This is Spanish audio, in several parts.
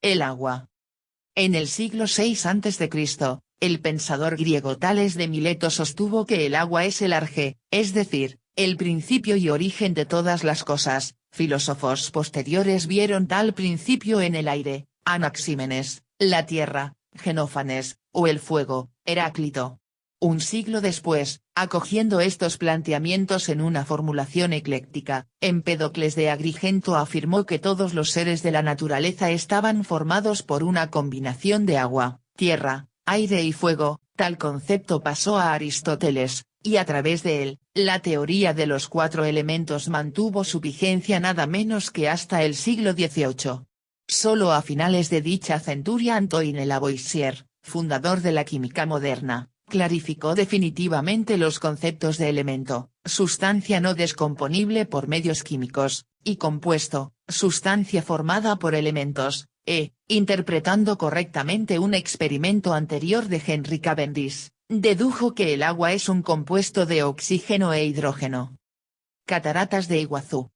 El agua. En el siglo VI a.C., el pensador griego Tales de Mileto sostuvo que el agua es el arjé, es decir, el principio y origen de todas las cosas. Filósofos posteriores vieron tal principio en el aire: Anaxímenes, la tierra; Genófanes, o el fuego; Heráclito. Un siglo después, acogiendo estos planteamientos en una formulación ecléctica, Empédocles de Agrigento afirmó que todos los seres de la naturaleza estaban formados por una combinación de agua, tierra, aire y fuego. Tal concepto pasó a Aristóteles, y a través de él, la teoría de los 4 elementos mantuvo su vigencia nada menos que hasta el siglo XVIII. Solo a finales de dicha centuria Antoine Lavoisier, fundador de la química moderna, clarificó definitivamente los conceptos de elemento, sustancia no descomponible por medios químicos, y compuesto, sustancia formada por elementos, interpretando correctamente un experimento anterior de Henry Cavendish, dedujo que el agua es un compuesto de oxígeno e hidrógeno. Cataratas de Iguazú.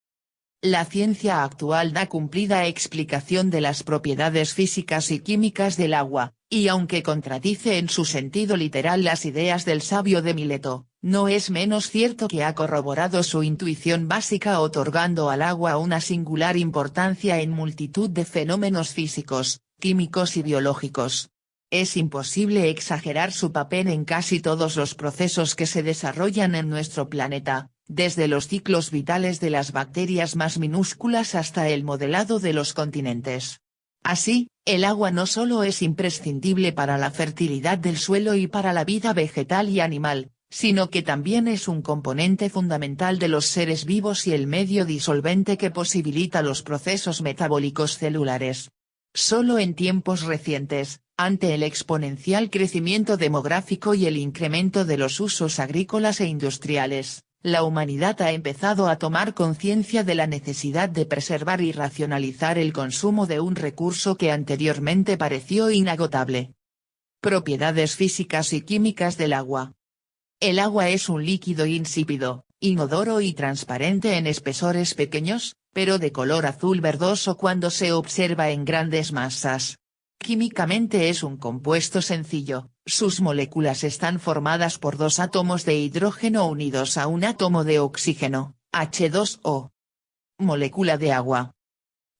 La ciencia actual da cumplida explicación de las propiedades físicas y químicas del agua, y aunque contradice en su sentido literal las ideas del sabio de Mileto, no es menos cierto que ha corroborado su intuición básica otorgando al agua una singular importancia en multitud de fenómenos físicos, químicos y biológicos. Es imposible exagerar su papel en casi todos los procesos que se desarrollan en nuestro planeta, desde los ciclos vitales de las bacterias más minúsculas hasta el modelado de los continentes. Así, el agua no solo es imprescindible para la fertilidad del suelo y para la vida vegetal y animal, sino que también es un componente fundamental de los seres vivos y el medio disolvente que posibilita los procesos metabólicos celulares. Solo en tiempos recientes, ante el exponencial crecimiento demográfico y el incremento de los usos agrícolas e industriales, la humanidad ha empezado a tomar conciencia de la necesidad de preservar y racionalizar el consumo de un recurso que anteriormente pareció inagotable. Propiedades físicas y químicas del agua. El agua es un líquido insípido, inodoro y transparente en espesores pequeños, pero de color azul verdoso cuando se observa en grandes masas. Químicamente es un compuesto sencillo, sus moléculas están formadas por 2 átomos de hidrógeno unidos a un átomo de oxígeno, H2O. Molécula de agua.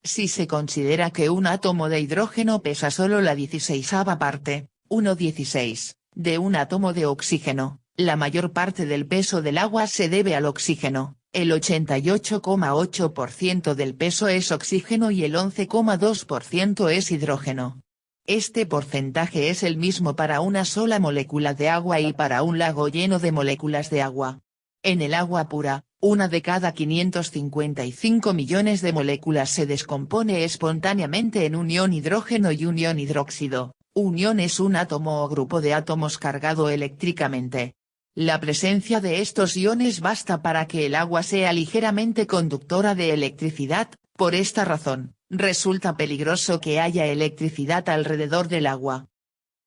Si se considera que un átomo de hidrógeno pesa solo la 16ª parte, 1/16, de un átomo de oxígeno, la mayor parte del peso del agua se debe al oxígeno. El 88,8% del peso es oxígeno y el 11,2% es hidrógeno. Este porcentaje es el mismo para una sola molécula de agua y para un lago lleno de moléculas de agua. En el agua pura, una de cada 555 millones de moléculas se descompone espontáneamente en un ion hidrógeno y un ion hidróxido. Un ion es un átomo o grupo de átomos cargado eléctricamente. La presencia de estos iones basta para que el agua sea ligeramente conductora de electricidad. Por esta razón, resulta peligroso que haya electricidad alrededor del agua.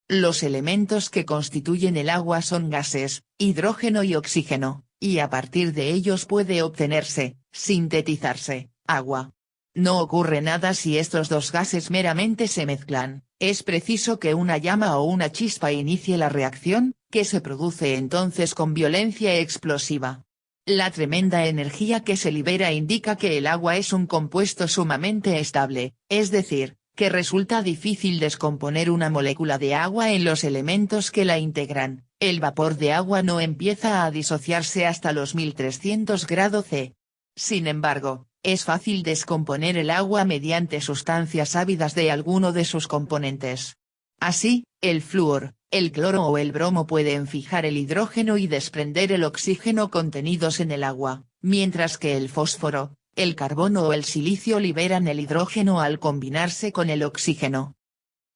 Los elementos que constituyen el agua son gases, hidrógeno y oxígeno, y a partir de ellos puede obtenerse, sintetizarse, agua. No ocurre nada si estos 2 gases meramente se mezclan, es preciso que una llama o una chispa inicie la reacción, que se produce entonces con violencia explosiva. La tremenda energía que se libera indica que el agua es un compuesto sumamente estable, es decir, que resulta difícil descomponer una molécula de agua en los elementos que la integran. El vapor de agua no empieza a disociarse hasta los 1300 grados C. Sin embargo, es fácil descomponer el agua mediante sustancias ácidas de alguno de sus componentes. Así, el flúor, el cloro o el bromo pueden fijar el hidrógeno y desprender el oxígeno contenidos en el agua, mientras que el fósforo, el carbono o el silicio liberan el hidrógeno al combinarse con el oxígeno.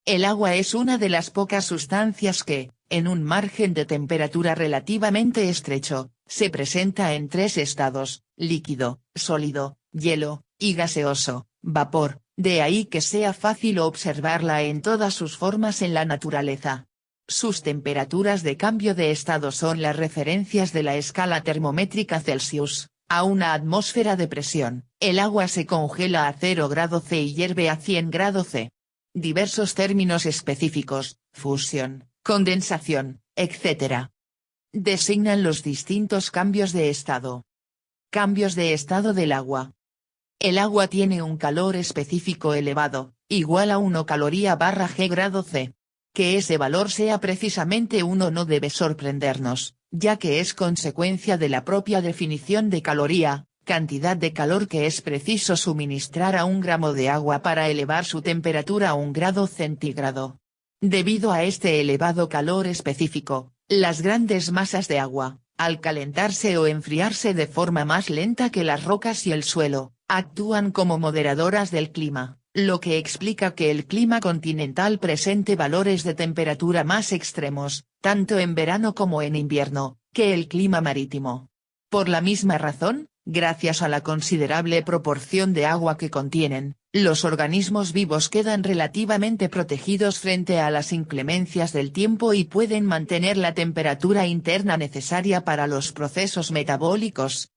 El agua es una de las pocas sustancias que, en un margen de temperatura relativamente estrecho, se presenta en 3 estados: líquido, sólido, hielo, y gaseoso, vapor, de ahí que sea fácil observarla en todas sus formas en la naturaleza. Sus temperaturas de cambio de estado son las referencias de la escala termométrica Celsius. A una atmósfera de presión, el agua se congela a 0 grados C y hierve a 100 grados C. diversos términos específicos, fusión, condensación, etc. Designan los distintos cambios de estado. Cambios de estado del agua. El agua tiene un calor específico elevado, igual a 1 caloría/G grado C. Que ese valor sea precisamente 1 no debe sorprendernos, ya que es consecuencia de la propia definición de caloría, cantidad de calor que es preciso suministrar a 1 gramo de agua para elevar su temperatura a 1 grado centígrado. Debido a este elevado calor específico, las grandes masas de agua, al calentarse o enfriarse de forma más lenta que las rocas y el suelo, actúan como moderadoras del clima, lo que explica que el clima continental presente valores de temperatura más extremos, tanto en verano como en invierno, que el clima marítimo. Por la misma razón, gracias a la considerable proporción de agua que contienen, los organismos vivos quedan relativamente protegidos frente a las inclemencias del tiempo y pueden mantener la temperatura interna necesaria para los procesos metabólicos.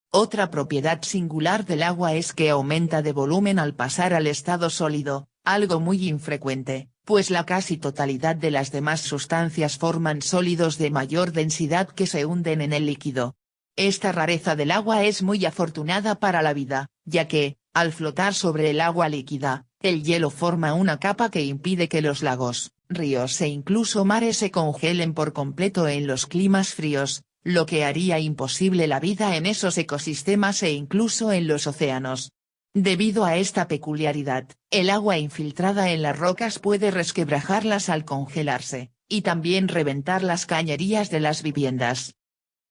Otra propiedad singular del agua es que aumenta de volumen al pasar al estado sólido, algo muy infrecuente, pues la casi totalidad de las demás sustancias forman sólidos de mayor densidad que se hunden en el líquido. Esta rareza del agua es muy afortunada para la vida, ya que, al flotar sobre el agua líquida, el hielo forma una capa que impide que los lagos, ríos e incluso mares se congelen por completo en los climas fríos, lo que haría imposible la vida en esos ecosistemas e incluso en los océanos. Debido a esta peculiaridad, el agua infiltrada en las rocas puede resquebrajarlas al congelarse, y también reventar las cañerías de las viviendas.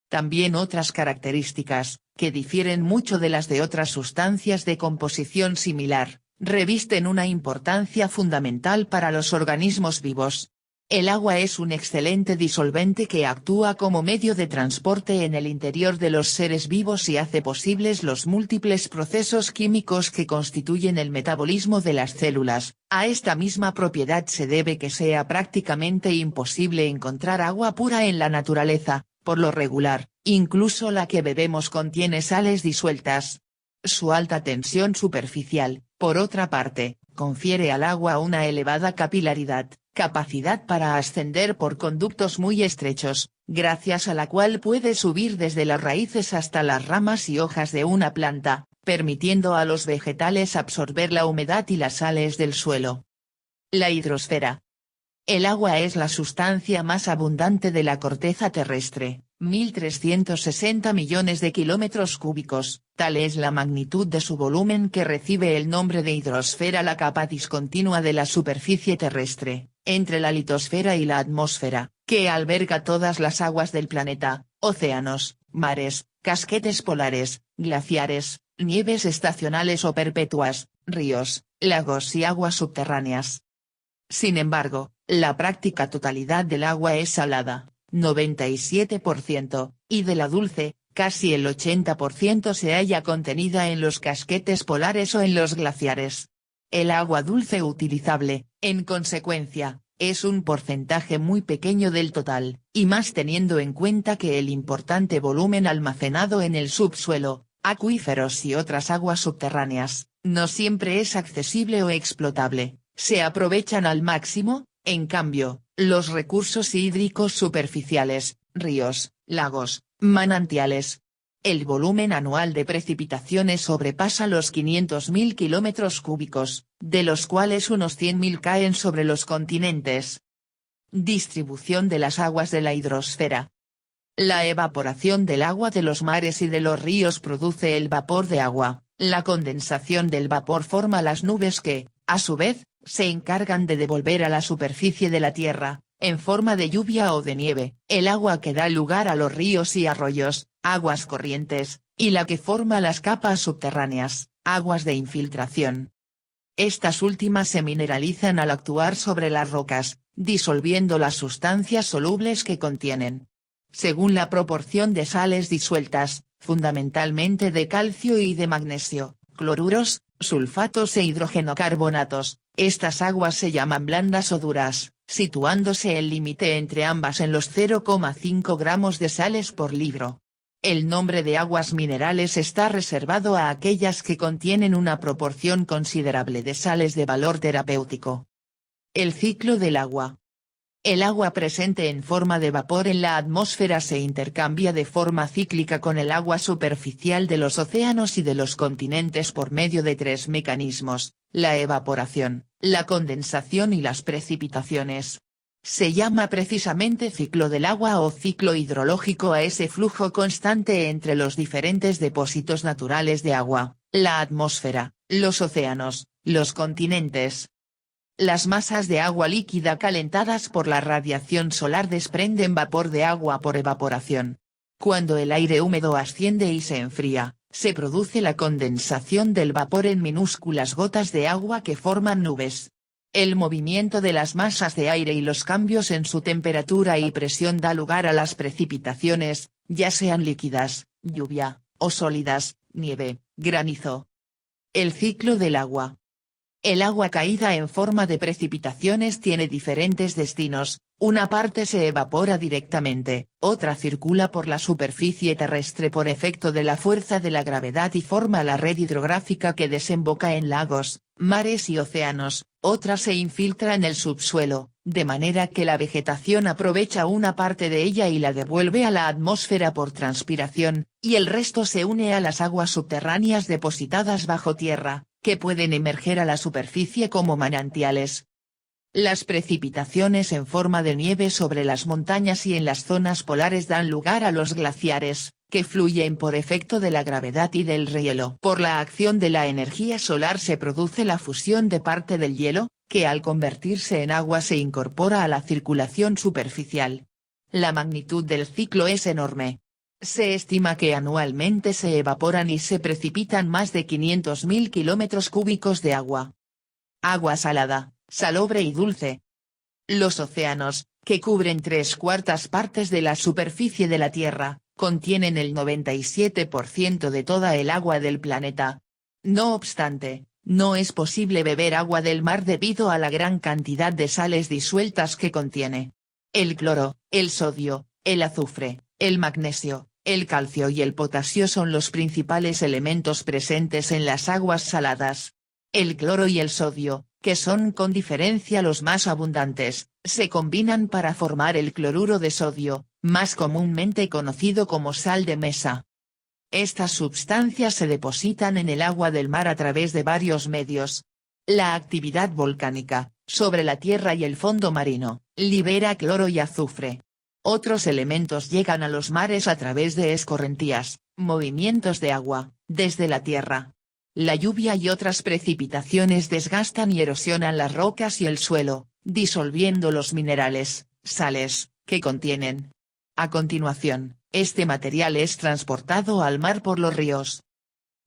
También otras características, que difieren mucho de las de otras sustancias de composición similar, revisten una importancia fundamental para los organismos vivos. El agua es un excelente disolvente que actúa como medio de transporte en el interior de los seres vivos y hace posibles los múltiples procesos químicos que constituyen el metabolismo de las células. A esta misma propiedad se debe que sea prácticamente imposible encontrar agua pura en la naturaleza. Por lo regular, incluso la que bebemos contiene sales disueltas. Su alta tensión superficial, por otra parte, confiere al agua una elevada capilaridad, capacidad para ascender por conductos muy estrechos, gracias a la cual puede subir desde las raíces hasta las ramas y hojas de una planta, permitiendo a los vegetales absorber la humedad y las sales del suelo. La hidrosfera. El agua es la sustancia más abundante de la corteza terrestre, 1.360 millones de kilómetros cúbicos, tal es la magnitud de su volumen que recibe el nombre de hidrosfera, la capa discontinua de la superficie terrestre, entre la litosfera y la atmósfera, que alberga todas las aguas del planeta, océanos, mares, casquetes polares, glaciares, nieves estacionales o perpetuas, ríos, lagos y aguas subterráneas. Sin embargo, la práctica totalidad del agua es salada, 97%, y de la dulce, casi el 80% se halla contenida en los casquetes polares o en los glaciares. El agua dulce utilizable, en consecuencia, es un porcentaje muy pequeño del total, y más teniendo en cuenta que el importante volumen almacenado en el subsuelo, acuíferos y otras aguas subterráneas, no siempre es accesible o explotable. Se aprovechan al máximo, en cambio, los recursos hídricos superficiales, ríos, lagos, manantiales. El volumen anual de precipitaciones sobrepasa los 500.000 kilómetros cúbicos, de los cuales unos 100.000 caen sobre los continentes. Distribución de las aguas de la hidrosfera. La evaporación del agua de los mares y de los ríos produce el vapor de agua. La condensación del vapor forma las nubes que, a su vez, se encargan de devolver a la superficie de la tierra, en forma de lluvia o de nieve, el agua que da lugar a los ríos y arroyos, aguas corrientes, y la que forma las capas subterráneas, aguas de infiltración. Estas últimas se mineralizan al actuar sobre las rocas, disolviendo las sustancias solubles que contienen. Según la proporción de sales disueltas, fundamentalmente de calcio y de magnesio, cloruros, sulfatos e hidrogenocarbonatos, estas aguas se llaman blandas o duras, situándose el límite entre ambas en los 0,5 gramos de sales por litro. El nombre de aguas minerales está reservado a aquellas que contienen una proporción considerable de sales de valor terapéutico. El ciclo del agua. El agua presente en forma de vapor en la atmósfera se intercambia de forma cíclica con el agua superficial de los océanos y de los continentes por medio de tres mecanismos: la evaporación, la condensación y las precipitaciones. Se llama precisamente ciclo del agua o ciclo hidrológico a ese flujo constante entre los diferentes depósitos naturales de agua, la atmósfera, los océanos, los continentes. Las masas de agua líquida calentadas por la radiación solar desprenden vapor de agua por evaporación. Cuando el aire húmedo asciende y se enfría, se produce la condensación del vapor en minúsculas gotas de agua que forman nubes. El movimiento de las masas de aire y los cambios en su temperatura y presión da lugar a las precipitaciones, ya sean líquidas, lluvia, o sólidas, nieve, granizo. El ciclo del agua. El agua caída en forma de precipitaciones tiene diferentes destinos: una parte se evapora directamente, otra circula por la superficie terrestre por efecto de la fuerza de la gravedad y forma la red hidrográfica que desemboca en lagos, mares y océanos, otra se infiltra en el subsuelo, de manera que la vegetación aprovecha una parte de ella y la devuelve a la atmósfera por transpiración, y el resto se une a las aguas subterráneas depositadas bajo tierra, que pueden emerger a la superficie como manantiales. Las precipitaciones en forma de nieve sobre las montañas y en las zonas polares dan lugar a los glaciares, que fluyen por efecto de la gravedad y del rehielo. Por la acción de la energía solar se produce la fusión de parte del hielo, que al convertirse en agua se incorpora a la circulación superficial. La magnitud del ciclo es enorme. Se estima que anualmente se evaporan y se precipitan más de 500.000 kilómetros cúbicos de agua. Agua salada, salobre y dulce. Los océanos, que cubren 3/4 partes de la superficie de la Tierra, contienen el 97% de toda el agua del planeta. No obstante, no es posible beber agua del mar debido a la gran cantidad de sales disueltas que contiene. El cloro, el sodio, el azufre, el magnesio, el calcio y el potasio son los principales elementos presentes en las aguas saladas. El cloro y el sodio, que son con diferencia los más abundantes, se combinan para formar el cloruro de sodio, más comúnmente conocido como sal de mesa. Estas sustancias se depositan en el agua del mar a través de varios medios. La actividad volcánica, sobre la tierra y el fondo marino, libera cloro y azufre. Otros elementos llegan a los mares a través de escorrentías, movimientos de agua, desde la tierra. La lluvia y otras precipitaciones desgastan y erosionan las rocas y el suelo, disolviendo los minerales, sales, que contienen. A continuación, este material es transportado al mar por los ríos.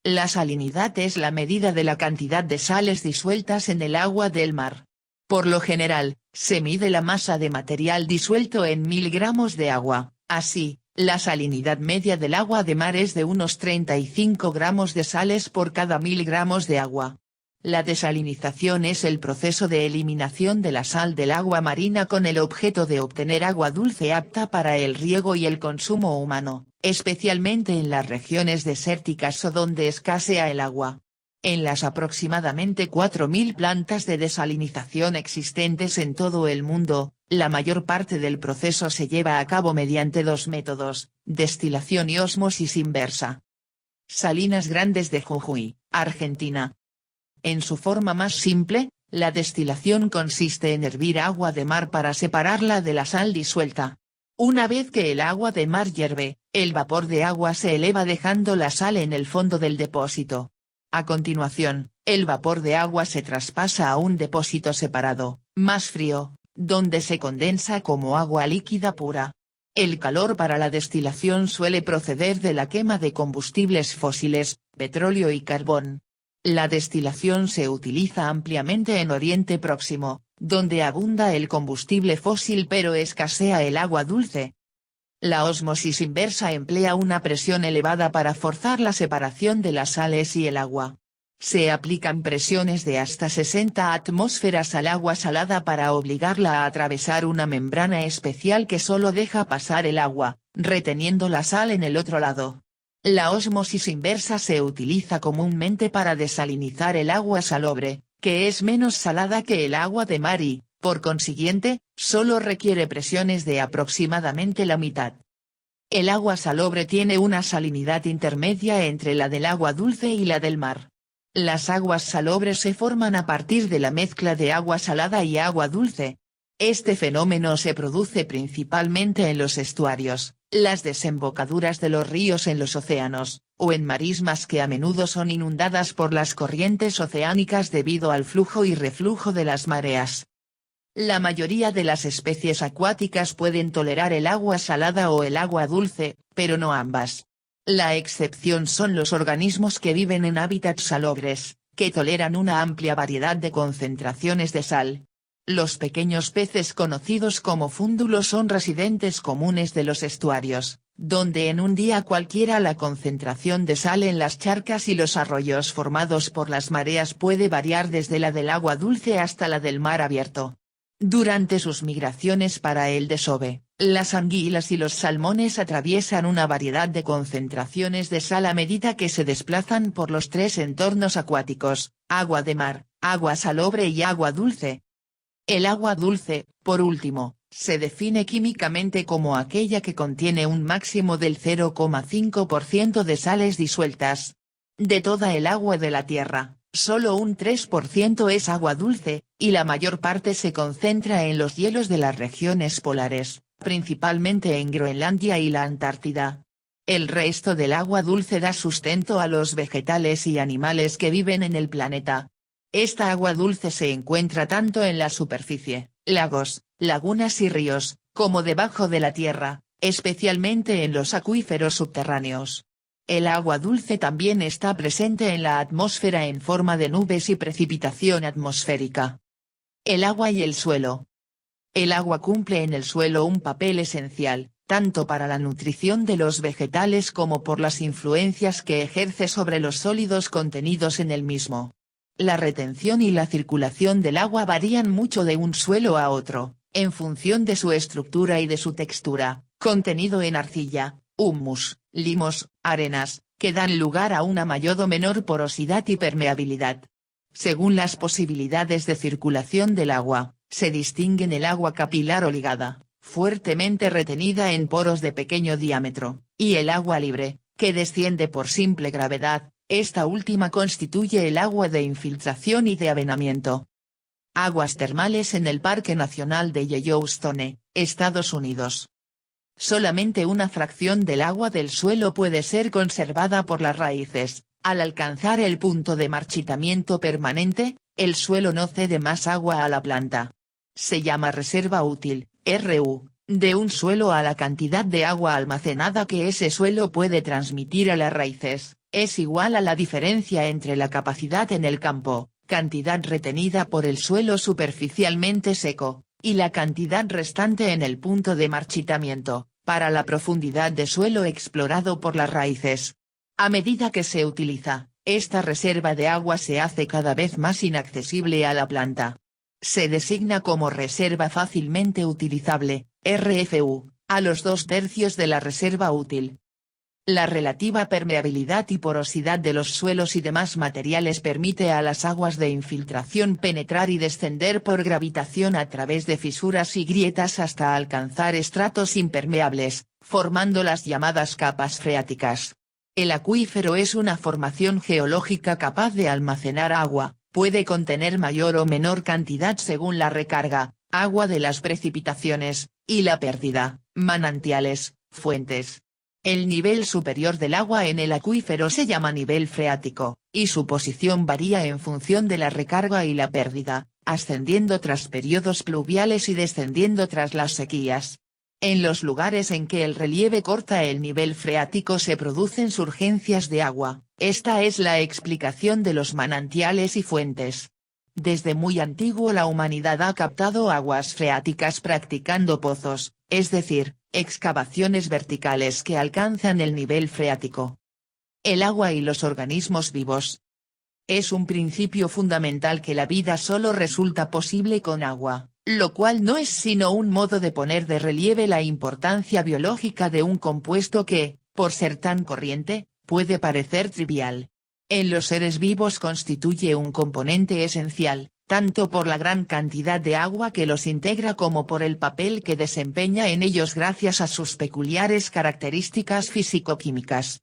La salinidad es la medida de la cantidad de sales disueltas en el agua del mar. Por lo general, se mide la masa de material disuelto en 1000 gramos de agua. Así, la salinidad media del agua de mar es de unos 35 gramos de sales por cada 1000 gramos de agua. La desalinización es el proceso de eliminación de la sal del agua marina con el objeto de obtener agua dulce apta para el riego y el consumo humano, especialmente en las regiones desérticas o donde escasea el agua. En las aproximadamente 4000 plantas de desalinización existentes en todo el mundo, la mayor parte del proceso se lleva a cabo mediante dos métodos: destilación y ósmosis inversa. Salinas Grandes de Jujuy, Argentina. En su forma más simple, la destilación consiste en hervir agua de mar para separarla de la sal disuelta. Una vez que el agua de mar hierve, el vapor de agua se eleva dejando la sal en el fondo del depósito. A continuación, el vapor de agua se traspasa a un depósito separado, más frío, donde se condensa como agua líquida pura. El calor para la destilación suele proceder de la quema de combustibles fósiles, petróleo y carbón. La destilación se utiliza ampliamente en Oriente Próximo, donde abunda el combustible fósil pero escasea el agua dulce. La ósmosis inversa emplea una presión elevada para forzar la separación de las sales y el agua. Se aplican presiones de hasta 60 atmósferas al agua salada para obligarla a atravesar una membrana especial que solo deja pasar el agua, reteniendo la sal en el otro lado. La ósmosis inversa se utiliza comúnmente para desalinizar el agua salobre, que es menos salada que el agua de mar y, por consiguiente, solo requiere presiones de aproximadamente la mitad. El agua salobre tiene una salinidad intermedia entre la del agua dulce y la del mar. Las aguas salobres se forman a partir de la mezcla de agua salada y agua dulce. Este fenómeno se produce principalmente en los estuarios, las desembocaduras de los ríos en los océanos, o en marismas que a menudo son inundadas por las corrientes oceánicas debido al flujo y reflujo de las mareas. La mayoría de las especies acuáticas pueden tolerar el agua salada o el agua dulce, pero no ambas. La excepción son los organismos que viven en hábitats salobres, que toleran una amplia variedad de concentraciones de sal. Los pequeños peces conocidos como fúndulos son residentes comunes de los estuarios, donde en un día cualquiera la concentración de sal en las charcas y los arroyos formados por las mareas puede variar desde la del agua dulce hasta la del mar abierto. Durante sus migraciones para el desove, las anguilas y los salmones atraviesan una variedad de concentraciones de sal a medida que se desplazan por los tres entornos acuáticos, agua de mar, agua salobre y agua dulce. El agua dulce, por último, se define químicamente como aquella que contiene un máximo del 0,5% de sales disueltas. De toda el agua de la Tierra, solo un 3% es agua dulce, y la mayor parte se concentra en los hielos de las regiones polares, principalmente en Groenlandia y la Antártida. El resto del agua dulce da sustento a los vegetales y animales que viven en el planeta. Esta agua dulce se encuentra tanto en la superficie, lagos, lagunas y ríos, como debajo de la tierra, especialmente en los acuíferos subterráneos. El agua dulce también está presente en la atmósfera en forma de nubes y precipitación atmosférica. El agua y el suelo. El agua cumple en el suelo un papel esencial, tanto para la nutrición de los vegetales como por las influencias que ejerce sobre los sólidos contenidos en el mismo. La retención y la circulación del agua varían mucho de un suelo a otro, en función de su estructura y de su textura, contenido en arcilla, humus, limos, arenas, que dan lugar a una mayor o menor porosidad y permeabilidad. Según las posibilidades de circulación del agua, se distinguen el agua capilar o ligada, fuertemente retenida en poros de pequeño diámetro, y el agua libre, que desciende por simple gravedad. Esta última constituye el agua de infiltración y de avenamiento. Aguas termales en el Parque Nacional de Yellowstone, Estados Unidos. Solamente una fracción del agua del suelo puede ser conservada por las raíces. Al alcanzar el punto de marchitamiento permanente, el suelo no cede más agua a la planta. Se llama reserva útil, RU, de un suelo a la cantidad de agua almacenada que ese suelo puede transmitir a las raíces. Es igual a la diferencia entre la capacidad en el campo, cantidad retenida por el suelo superficialmente seco, y la cantidad restante en el punto de marchitamiento, para la profundidad de suelo explorado por las raíces. A medida que se utiliza, esta reserva de agua se hace cada vez más inaccesible a la planta. Se designa como reserva fácilmente utilizable, RFU, a los 2/3 de la reserva útil. La relativa permeabilidad y porosidad de los suelos y demás materiales permite a las aguas de infiltración penetrar y descender por gravitación a través de fisuras y grietas hasta alcanzar estratos impermeables, formando las llamadas capas freáticas. El acuífero es una formación geológica capaz de almacenar agua, puede contener mayor o menor cantidad según la recarga, agua de las precipitaciones, y la pérdida, manantiales, fuentes. El nivel superior del agua en el acuífero se llama nivel freático, y su posición varía en función de la recarga y la pérdida, ascendiendo tras periodos pluviales y descendiendo tras las sequías. En los lugares en que el relieve corta el nivel freático se producen surgencias de agua. Esta es la explicación de los manantiales y fuentes. Desde muy antiguo la humanidad ha captado aguas freáticas practicando pozos, es decir, excavaciones verticales que alcanzan el nivel freático. El agua y los organismos vivos. Es un principio fundamental que la vida solo resulta posible con agua, lo cual no es sino un modo de poner de relieve la importancia biológica de un compuesto que, por ser tan corriente, puede parecer trivial. En los seres vivos constituye un componente esencial, tanto por la gran cantidad de agua que los integra como por el papel que desempeña en ellos gracias a sus peculiares características físico-químicas.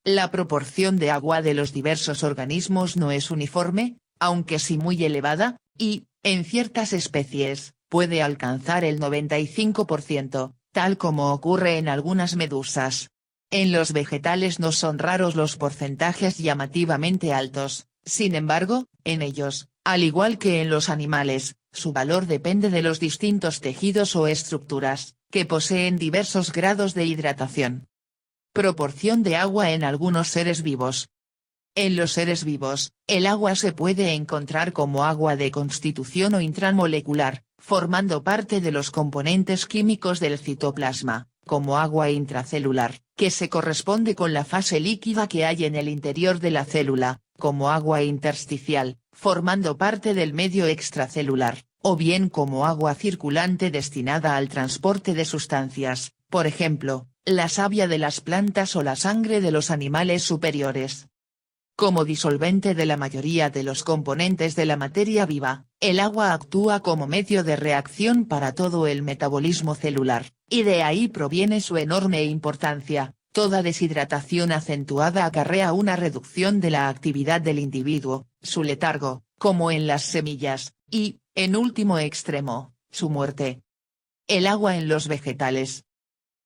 La proporción de agua de los diversos organismos no es uniforme, aunque sí muy elevada, y, en ciertas especies, puede alcanzar el 95%, tal como ocurre en algunas medusas. En los vegetales no son raros los porcentajes llamativamente altos, sin embargo, en ellos, al igual que en los animales, su valor depende de los distintos tejidos o estructuras, que poseen diversos grados de hidratación. Proporción de agua en algunos seres vivos. En los seres vivos, el agua se puede encontrar como agua de constitución o intramolecular, formando parte de los componentes químicos del citoplasma, como agua intracelular, que se corresponde con la fase líquida que hay en el interior de la célula, como agua intersticial, formando parte del medio extracelular, o bien como agua circulante destinada al transporte de sustancias, por ejemplo, la savia de las plantas o la sangre de los animales superiores. Como disolvente de la mayoría de los componentes de la materia viva, el agua actúa como medio de reacción para todo el metabolismo celular, y de ahí proviene su enorme importancia. Toda deshidratación acentuada acarrea una reducción de la actividad del individuo, su letargo, como en las semillas, y, en último extremo, su muerte. El agua en los vegetales.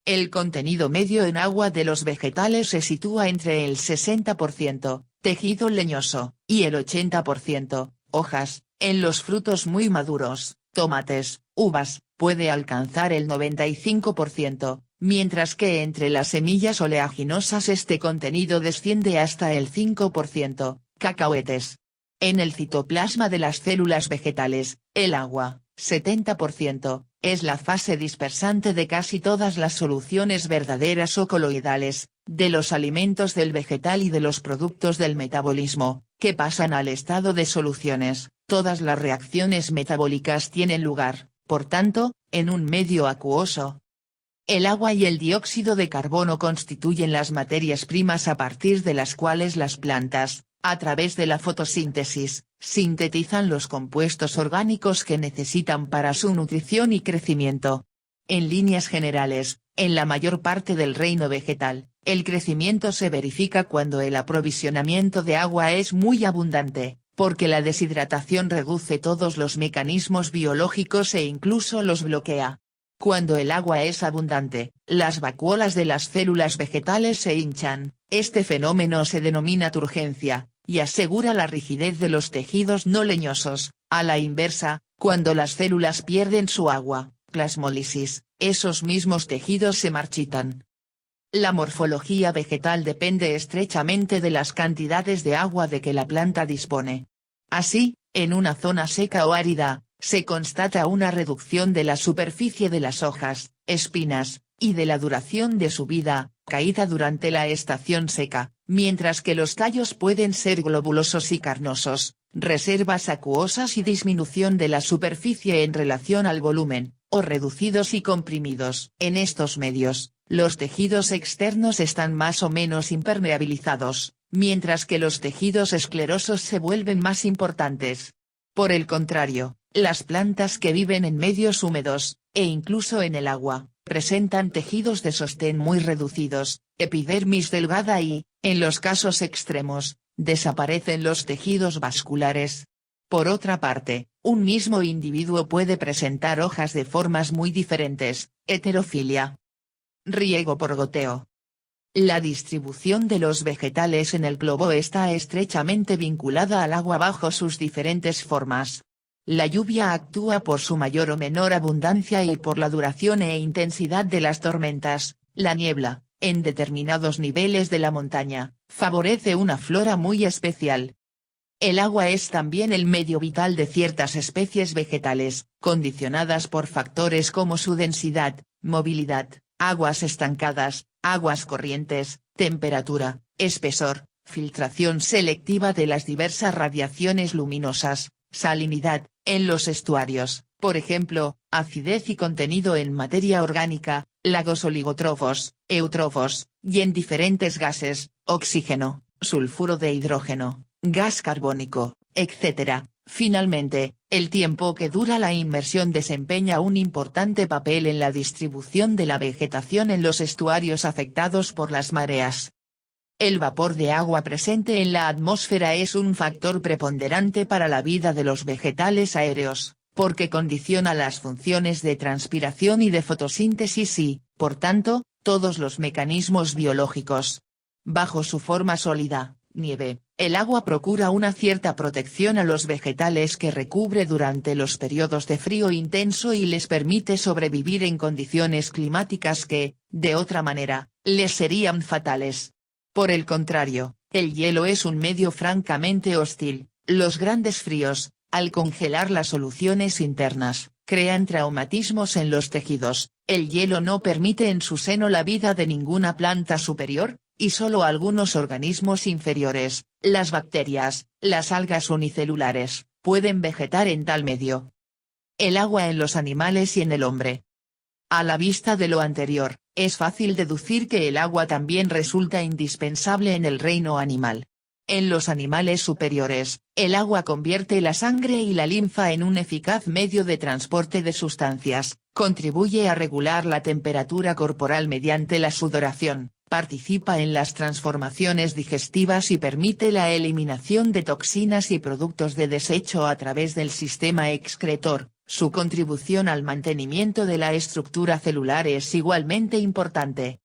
El contenido medio en agua de los vegetales se sitúa entre el 60%, tejido leñoso, y el 80%, hojas. En los frutos muy maduros, tomates, uvas, puede alcanzar el 95%, mientras que entre las semillas oleaginosas este contenido desciende hasta el 5%, cacahuetes. En el citoplasma de las células vegetales, el agua, 70%, es la fase dispersante de casi todas las soluciones verdaderas o coloidales, de los alimentos del vegetal y de los productos del metabolismo, que pasan al estado de soluciones. Todas las reacciones metabólicas tienen lugar, por tanto, en un medio acuoso. El agua y el dióxido de carbono constituyen las materias primas a partir de las cuales las plantas, a través de la fotosíntesis, sintetizan los compuestos orgánicos que necesitan para su nutrición y crecimiento. En líneas generales, en la mayor parte del reino vegetal, el crecimiento se verifica cuando el aprovisionamiento de agua es muy abundante, porque la deshidratación reduce todos los mecanismos biológicos e incluso los bloquea. Cuando el agua es abundante, las vacuolas de las células vegetales se hinchan. Este fenómeno se denomina turgencia, y asegura la rigidez de los tejidos no leñosos. A la inversa, cuando las células pierden su agua, plasmólisis, esos mismos tejidos se marchitan. La morfología vegetal depende estrechamente de las cantidades de agua de que la planta dispone. Así, en una zona seca o árida, se constata una reducción de la superficie de las hojas, espinas, y de la duración de su vida, caída durante la estación seca, mientras que los tallos pueden ser globulosos y carnosos, reservas acuosas y disminución de la superficie en relación al volumen, o reducidos y comprimidos. En estos medios, los tejidos externos están más o menos impermeabilizados, mientras que los tejidos esclerosos se vuelven más importantes. Por el contrario, las plantas que viven en medios húmedos, e incluso en el agua, presentan tejidos de sostén muy reducidos, epidermis delgada y, en los casos extremos, desaparecen los tejidos vasculares. Por otra parte, un mismo individuo puede presentar hojas de formas muy diferentes, heterofilia. Riego por goteo. La distribución de los vegetales en el globo está estrechamente vinculada al agua bajo sus diferentes formas. La lluvia actúa por su mayor o menor abundancia y por la duración e intensidad de las tormentas. La niebla, en determinados niveles de la montaña, favorece una flora muy especial. El agua es también el medio vital de ciertas especies vegetales, condicionadas por factores como su densidad, movilidad, aguas estancadas, aguas corrientes, temperatura, espesor, Filtración selectiva de las diversas radiaciones luminosas, salinidad, en los estuarios, por ejemplo, acidez y contenido en materia orgánica, lagos oligotrófos, eutrófos, y en diferentes gases, oxígeno, sulfuro de hidrógeno, gas carbónico, etc. Finalmente, el tiempo que dura la inmersión desempeña un importante papel en la distribución de la vegetación en los estuarios afectados por las mareas. El vapor de agua presente en la atmósfera es un factor preponderante para la vida de los vegetales aéreos, porque condiciona las funciones de transpiración y de fotosíntesis y, por tanto, todos los mecanismos biológicos. Bajo su forma sólida, nieve, el agua procura una cierta protección a los vegetales que recubre durante los periodos de frío intenso y les permite sobrevivir en condiciones climáticas que, de otra manera, les serían fatales. Por el contrario, el hielo es un medio francamente hostil. Los grandes fríos, al congelar las soluciones internas, crean traumatismos en los tejidos. El hielo no permite en su seno la vida de ninguna planta superior, y solo algunos organismos inferiores, las bacterias, las algas unicelulares, pueden vegetar en tal medio. El agua en los animales y en el hombre. A la vista de lo anterior, es fácil deducir que el agua también resulta indispensable en el reino animal. En los animales superiores, el agua convierte la sangre y la linfa en un eficaz medio de transporte de sustancias, contribuye a regular la temperatura corporal mediante la sudoración, participa en las transformaciones digestivas y permite la eliminación de toxinas y productos de desecho a través del sistema excretor. Su contribución al mantenimiento de la estructura celular es igualmente importante.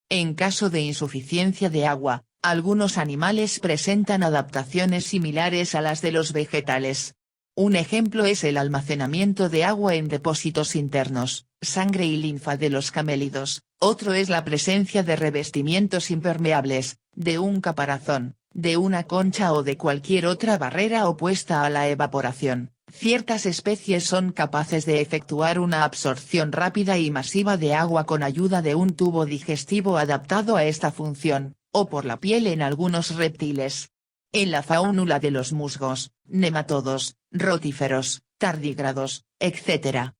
En caso de insuficiencia de agua, algunos animales presentan adaptaciones similares a las de los vegetales. Un ejemplo es el almacenamiento de agua en depósitos internos, sangre y linfa de los camélidos, otro es la presencia de revestimientos impermeables, de un caparazón, de una concha o de cualquier otra barrera opuesta a la evaporación. Ciertas especies son capaces de efectuar una absorción rápida y masiva de agua con ayuda de un tubo digestivo adaptado a esta función, o por la piel en algunos reptiles. En la fábula de los musgos, nematodos, rotíferos, tardígrados, etc.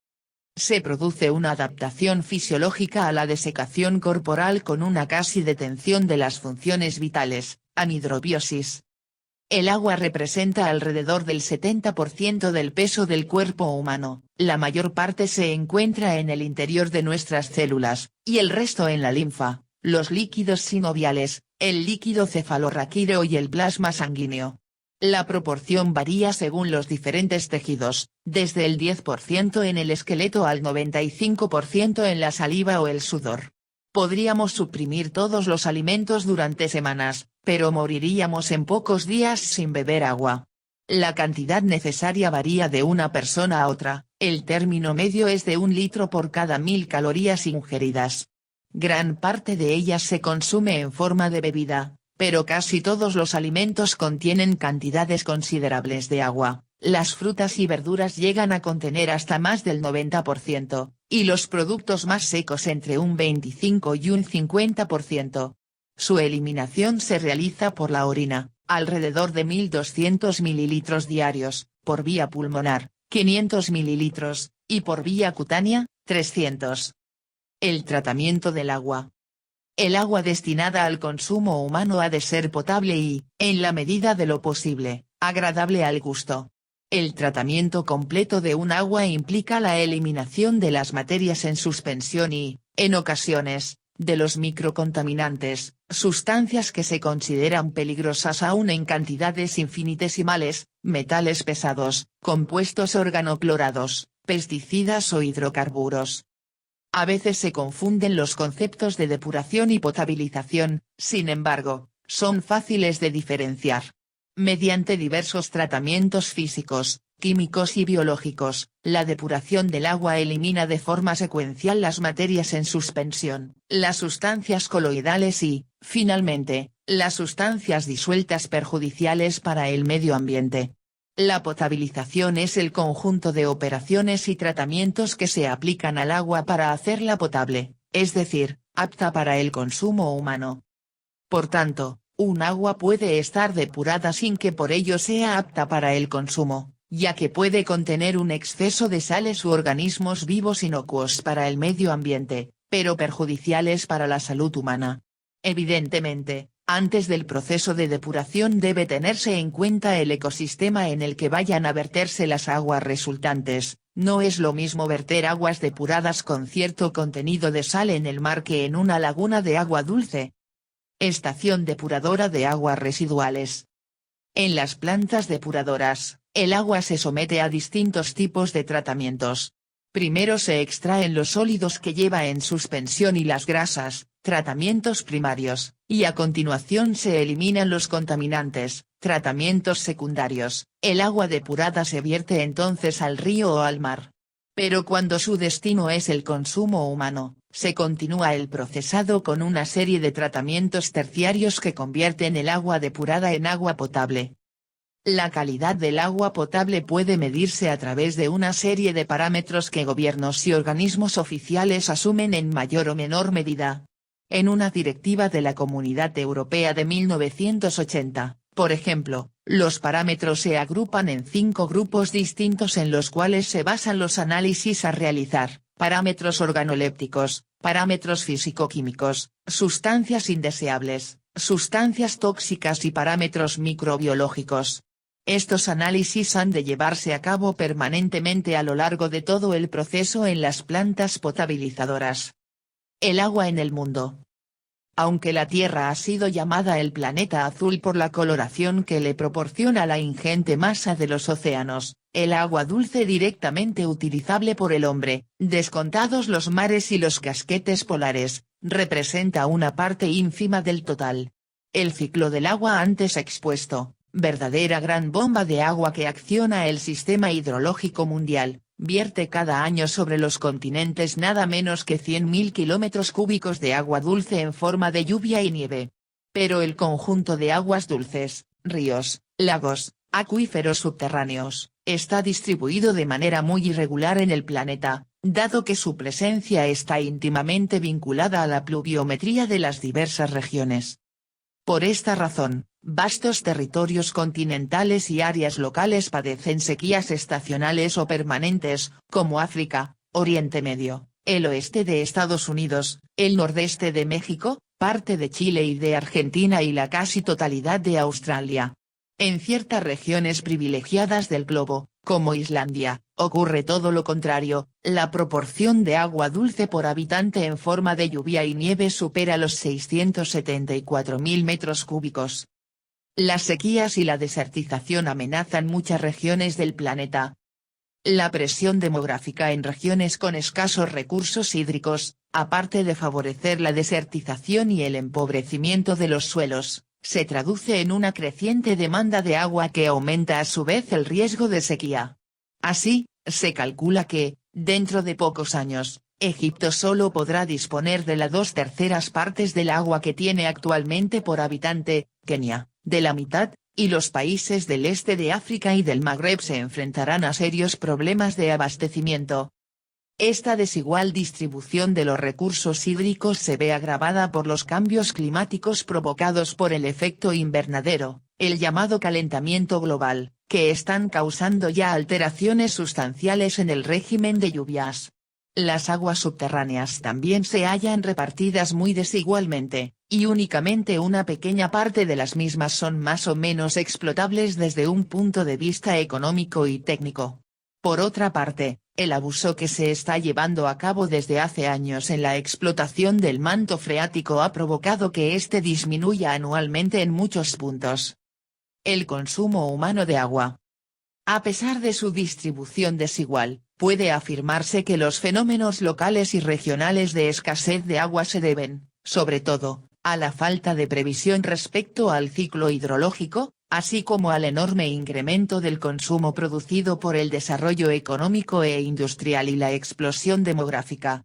Se produce una adaptación fisiológica a la desecación corporal con una casi detención de las funciones vitales, anhidrobiosis. El agua representa alrededor del 70% del peso del cuerpo humano, la mayor parte se encuentra en el interior de nuestras células, y el resto en la linfa, los líquidos sinoviales, el líquido cefalorraquídeo y el plasma sanguíneo. La proporción varía según los diferentes tejidos, desde el 10% en el esqueleto al 95% en la saliva o el sudor. Podríamos suprimir todos los alimentos durante semanas, pero moriríamos en pocos días sin beber agua. La cantidad necesaria varía de una persona a otra, el término medio es de 1 litro por cada 1000 calorías ingeridas. Gran parte de ellas se consume en forma de bebida, pero casi todos los alimentos contienen cantidades considerables de agua. Las frutas y verduras llegan a contener hasta más del 90%, y los productos más secos entre un 25 y un 50%. Su eliminación se realiza por la orina, alrededor de 1200 mililitros diarios, por vía pulmonar, 500 mililitros, y por vía cutánea, 300. El tratamiento del agua. El agua destinada al consumo humano ha de ser potable y, en la medida de lo posible, agradable al gusto. El tratamiento completo de un agua implica la eliminación de las materias en suspensión y, en ocasiones, de los microcontaminantes, sustancias que se consideran peligrosas aún en cantidades infinitesimales, metales pesados, compuestos organoclorados, pesticidas o hidrocarburos. A veces se confunden los conceptos de depuración y potabilización, sin embargo, son fáciles de diferenciar. Mediante diversos tratamientos físicos, químicos y biológicos, la depuración del agua elimina de forma secuencial las materias en suspensión, las sustancias coloidales y, finalmente, las sustancias disueltas perjudiciales para el medio ambiente. La potabilización es el conjunto de operaciones y tratamientos que se aplican al agua para hacerla potable, es decir, apta para el consumo humano. Por tanto, Un agua puede estar depurada sin que por ello sea apta para el consumo, ya que puede contener un exceso de sales u organismos vivos inocuos para el medio ambiente, pero perjudiciales para la salud humana. Evidentemente, antes del proceso de depuración debe tenerse en cuenta el ecosistema en el que vayan a verterse las aguas resultantes. No es lo mismo verter aguas depuradas con cierto contenido de sal en el mar que en una laguna de agua dulce. Estación depuradora de aguas residuales. En las plantas depuradoras, el agua se somete a distintos tipos de tratamientos. Primero se extraen los sólidos que lleva en suspensión y las grasas, tratamientos primarios, y a continuación se eliminan los contaminantes, tratamientos secundarios. El agua depurada se vierte entonces al río o al mar. Pero cuando su destino es el consumo humano, se continúa el procesado con una serie de tratamientos terciarios que convierten el agua depurada en agua potable. La calidad del agua potable puede medirse a través de una serie de parámetros que gobiernos y organismos oficiales asumen en mayor o menor medida. En una directiva de la Comunidad Europea de 1980, por ejemplo, los parámetros se agrupan en 5 grupos distintos en los cuales se basan los análisis a realizar: parámetros organolépticos, parámetros físico-químicos, sustancias indeseables, sustancias tóxicas y parámetros microbiológicos. Estos análisis han de llevarse a cabo permanentemente a lo largo de todo el proceso en las plantas potabilizadoras. El agua en el mundo. Aunque la Tierra ha sido llamada el planeta azul por la coloración que le proporciona la ingente masa de los océanos, el agua dulce directamente utilizable por el hombre, descontados los mares y los casquetes polares, representa una parte ínfima del total. El ciclo del agua antes expuesto, verdadera gran bomba de agua que acciona el sistema hidrológico mundial, vierte cada año sobre los continentes nada menos que 100.000 kilómetros cúbicos de agua dulce en forma de lluvia y nieve. Pero el conjunto de aguas dulces, ríos, lagos, acuíferos subterráneos, está distribuido de manera muy irregular en el planeta, dado que su presencia está íntimamente vinculada a la pluviometría de las diversas regiones. Por esta razón, vastos territorios continentales y áreas locales padecen sequías estacionales o permanentes, como África, Oriente Medio, el oeste de Estados Unidos, el nordeste de México, parte de Chile y de Argentina y la casi totalidad de Australia. En ciertas regiones privilegiadas del globo, como Islandia, ocurre todo lo contrario: la proporción de agua dulce por habitante en forma de lluvia y nieve supera los 674.000 metros cúbicos. Las sequías y la desertización amenazan muchas regiones del planeta. La presión demográfica en regiones con escasos recursos hídricos, aparte de favorecer la desertización y el empobrecimiento de los suelos, se traduce en una creciente demanda de agua que aumenta a su vez el riesgo de sequía. Así, se calcula que, dentro de pocos años, Egipto solo podrá disponer de las 2/3 partes del agua que tiene actualmente por habitante, Kenia, de la mitad, y los países del este de África y del Magreb se enfrentarán a serios problemas de abastecimiento. Esta desigual distribución de los recursos hídricos se ve agravada por los cambios climáticos provocados por el efecto invernadero, el llamado calentamiento global, que están causando ya alteraciones sustanciales en el régimen de lluvias. Las aguas subterráneas también se hallan repartidas muy desigualmente, y únicamente una pequeña parte de las mismas son más o menos explotables desde un punto de vista económico y técnico. Por otra parte, el abuso que se está llevando a cabo desde hace años en la explotación del manto freático ha provocado que éste disminuya anualmente en muchos puntos. El consumo humano de agua. A pesar de su distribución desigual, puede afirmarse que los fenómenos locales y regionales de escasez de agua se deben, sobre todo, a la falta de previsión respecto al ciclo hidrológico, así como al enorme incremento del consumo producido por el desarrollo económico e industrial y la explosión demográfica.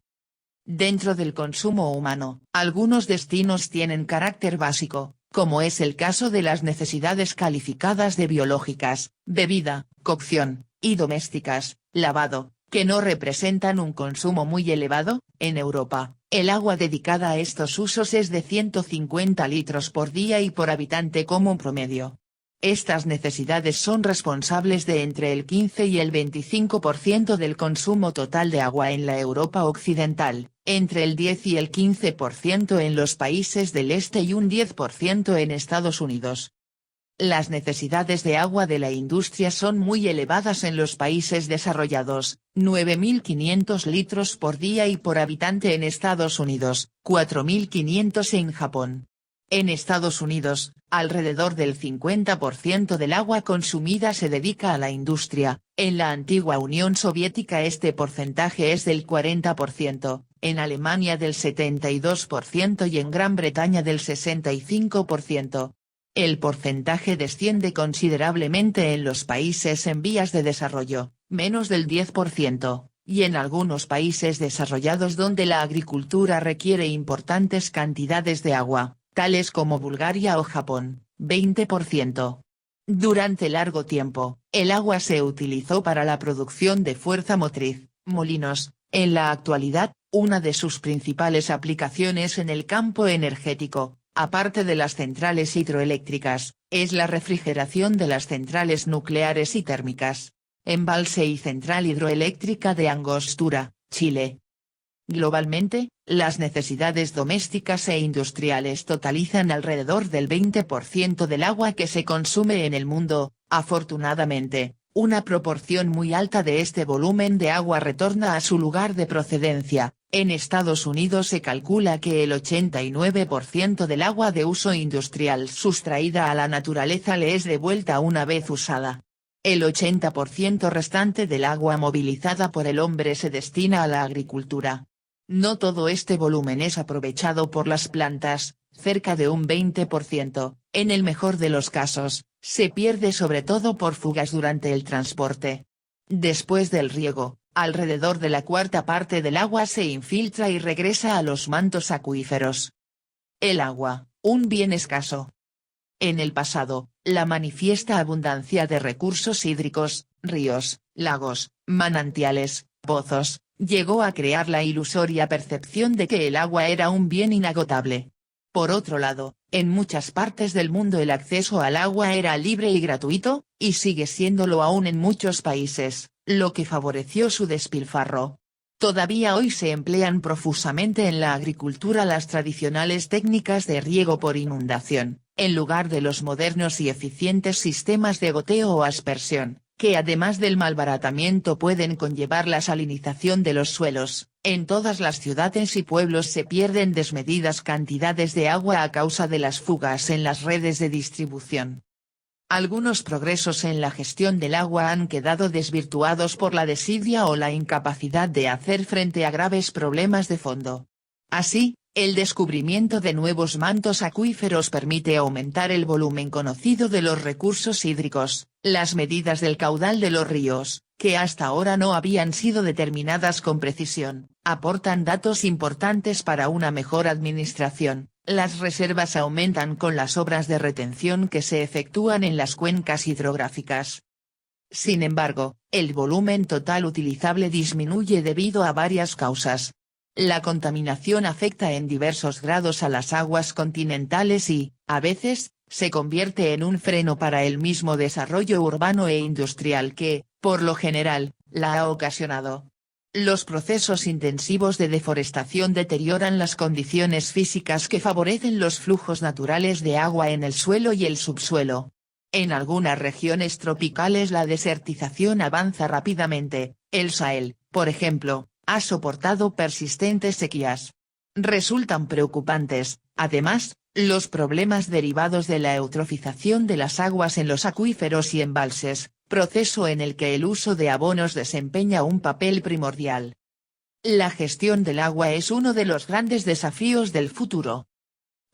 Dentro del consumo humano, algunos destinos tienen carácter básico, como es el caso de las necesidades calificadas de biológicas, bebida, cocción, y domésticas, lavado, que no representan un consumo muy elevado. En Europa, el agua dedicada a estos usos es de 150 litros por día y por habitante como promedio. Estas necesidades son responsables de entre el 15 y el 25% del consumo total de agua en la Europa occidental, entre el 10 y el 15% en los países del este y un 10% en Estados Unidos. Las necesidades de agua de la industria son muy elevadas en los países desarrollados, 9.500 litros por día y por habitante en Estados Unidos, 4.500 en Japón. En Estados Unidos, alrededor del 50% del agua consumida se dedica a la industria. En la antigua Unión Soviética este porcentaje es del 40%, en Alemania del 72% y en Gran Bretaña del 65%. El porcentaje desciende considerablemente en los países en vías de desarrollo, menos del 10%, y en algunos países desarrollados donde la agricultura requiere importantes cantidades de agua, tales como Bulgaria o Japón, 20%. Durante largo tiempo, el agua se utilizó para la producción de fuerza motriz, molinos. En la actualidad, una de sus principales aplicaciones en el campo energético, aparte de las centrales hidroeléctricas, es la refrigeración de las centrales nucleares y térmicas. Embalse y central hidroeléctrica de Angostura, Chile. Globalmente, las necesidades domésticas e industriales totalizan alrededor del 20% del agua que se consume en el mundo. Afortunadamente, una proporción muy alta de este volumen de agua retorna a su lugar de procedencia. En Estados Unidos se calcula que el 89% del agua de uso industrial sustraída a la naturaleza le es devuelta una vez usada. El 80% restante del agua movilizada por el hombre se destina a la agricultura. No todo este volumen es aprovechado por las plantas, cerca de un 20%, en el mejor de los casos, se pierde sobre todo por fugas durante el transporte. Después del riego, alrededor de la cuarta parte del agua se infiltra y regresa a los mantos acuíferos. El agua, un bien escaso. En el pasado, la manifiesta abundancia de recursos hídricos, ríos, lagos, manantiales, pozos, llegó a crear la ilusoria percepción de que el agua era un bien inagotable. Por otro lado, en muchas partes del mundo el acceso al agua era libre y gratuito, y sigue siéndolo aún en muchos países, lo que favoreció su despilfarro. Todavía hoy se emplean profusamente en la agricultura las tradicionales técnicas de riego por inundación, en lugar de los modernos y eficientes sistemas de goteo o aspersión, que además del malbaratamiento pueden conllevar la salinización de los suelos. En todas las ciudades y pueblos se pierden desmedidas cantidades de agua a causa de las fugas en las redes de distribución. Algunos progresos en la gestión del agua han quedado desvirtuados por la desidia o la incapacidad de hacer frente a graves problemas de fondo. Así, el descubrimiento de nuevos mantos acuíferos permite aumentar el volumen conocido de los recursos hídricos. Las medidas del caudal de los ríos, que hasta ahora no habían sido determinadas con precisión, aportan datos importantes para una mejor administración. Las reservas aumentan con las obras de retención que se efectúan en las cuencas hidrográficas. Sin embargo, el volumen total utilizable disminuye debido a varias causas. La contaminación afecta en diversos grados a las aguas continentales y, a veces, se convierte en un freno para el mismo desarrollo urbano e industrial que, por lo general, la ha ocasionado. Los procesos intensivos de deforestación deterioran las condiciones físicas que favorecen los flujos naturales de agua en el suelo y el subsuelo. En algunas regiones tropicales la desertización avanza rápidamente. El Sahel, por ejemplo, ha soportado persistentes sequías. Resultan preocupantes, además, los problemas derivados de la eutrofización de las aguas en los acuíferos y embalses, proceso en el que el uso de abonos desempeña un papel primordial. La gestión del agua es uno de los grandes desafíos del futuro.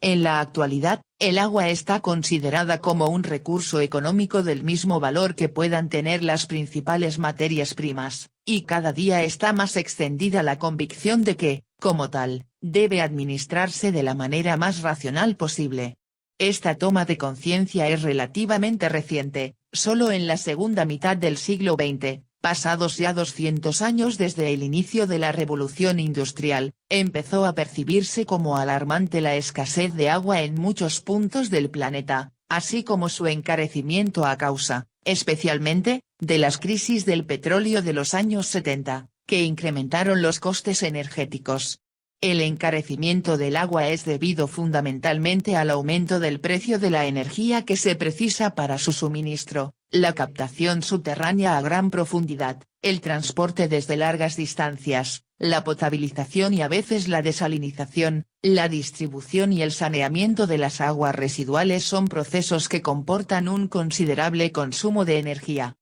En la actualidad, el agua está considerada como un recurso económico del mismo valor que puedan tener las principales materias primas, y cada día está más extendida la convicción de que, como tal, debe administrarse de la manera más racional posible. Esta toma de conciencia es relativamente reciente, solo en la segunda mitad del siglo XX, Pasados ya 200 años desde el inicio de la revolución industrial, empezó a percibirse como alarmante la escasez de agua en muchos puntos del planeta, así como su encarecimiento a causa, especialmente, de las crisis del petróleo de los años 70, que incrementaron los costes energéticos. El encarecimiento del agua es debido fundamentalmente al aumento del precio de la energía que se precisa para su suministro, la captación subterránea a gran profundidad, el transporte desde largas distancias, la potabilización y a veces la desalinización, la distribución y el saneamiento de las aguas residuales son procesos que comportan un considerable consumo de energía.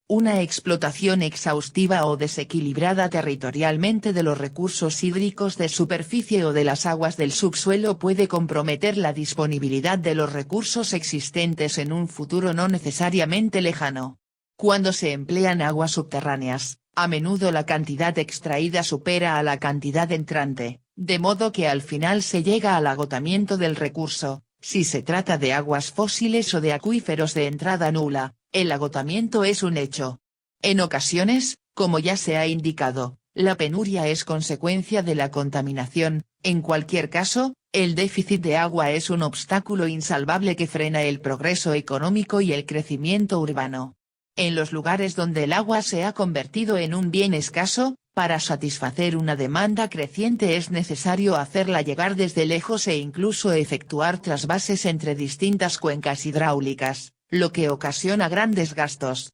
Una explotación exhaustiva o desequilibrada territorialmente de los recursos hídricos de superficie o de las aguas del subsuelo puede comprometer la disponibilidad de los recursos existentes en un futuro no necesariamente lejano. Cuando se emplean aguas subterráneas, a menudo la cantidad extraída supera a la cantidad entrante, de modo que al final se llega al agotamiento del recurso. Si se trata de aguas fósiles o de acuíferos de entrada nula, el agotamiento es un hecho. En ocasiones, como ya se ha indicado, la penuria es consecuencia de la contaminación. En cualquier caso, el déficit de agua es un obstáculo insalvable que frena el progreso económico y el crecimiento urbano. En los lugares donde el agua se ha convertido en un bien escaso, para satisfacer una demanda creciente es necesario hacerla llegar desde lejos e incluso efectuar trasvases entre distintas cuencas hidráulicas, lo que ocasiona grandes gastos.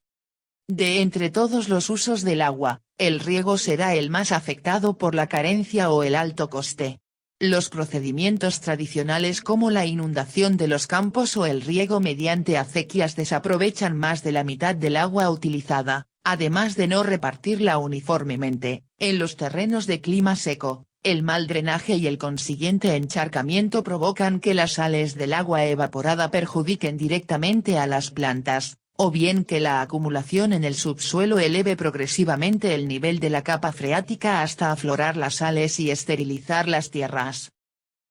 De entre todos los usos del agua, el riego será el más afectado por la carencia o el alto coste. Los procedimientos tradicionales como la inundación de los campos o el riego mediante acequias desaprovechan más de la mitad del agua utilizada, además de no repartirla uniformemente. En los terrenos de clima seco, el mal drenaje y el consiguiente encharcamiento provocan que las sales del agua evaporada perjudiquen directamente a las plantas, o bien que la acumulación en el subsuelo eleve progresivamente el nivel de la capa freática hasta aflorar las sales y esterilizar las tierras.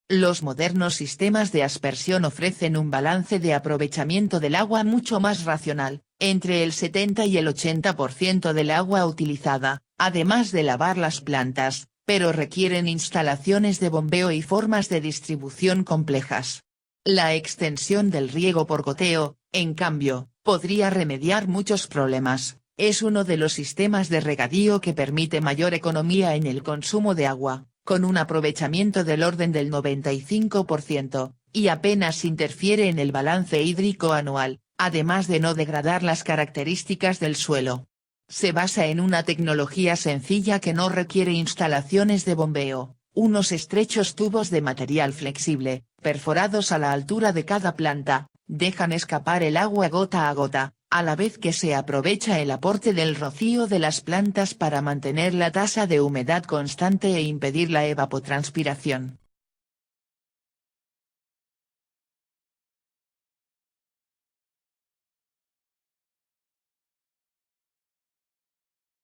Los modernos sistemas de aspersión ofrecen un balance de aprovechamiento del agua mucho más racional, entre el 70 y el 80% del agua utilizada, además de lavar las plantas, pero requieren instalaciones de bombeo y formas de distribución complejas. La extensión del riego por goteo, en cambio, podría remediar muchos problemas. Es uno de los sistemas de regadío que permite mayor economía en el consumo de agua, con un aprovechamiento del orden del 95%, y apenas interfiere en el balance hídrico anual, además de no degradar las características del suelo. Se basa en una tecnología sencilla que no requiere instalaciones de bombeo, unos estrechos tubos de material flexible, perforados a la altura de cada planta, dejan escapar el agua gota a gota, a la vez que se aprovecha el aporte del rocío de las plantas para mantener la tasa de humedad constante e impedir la evapotranspiración.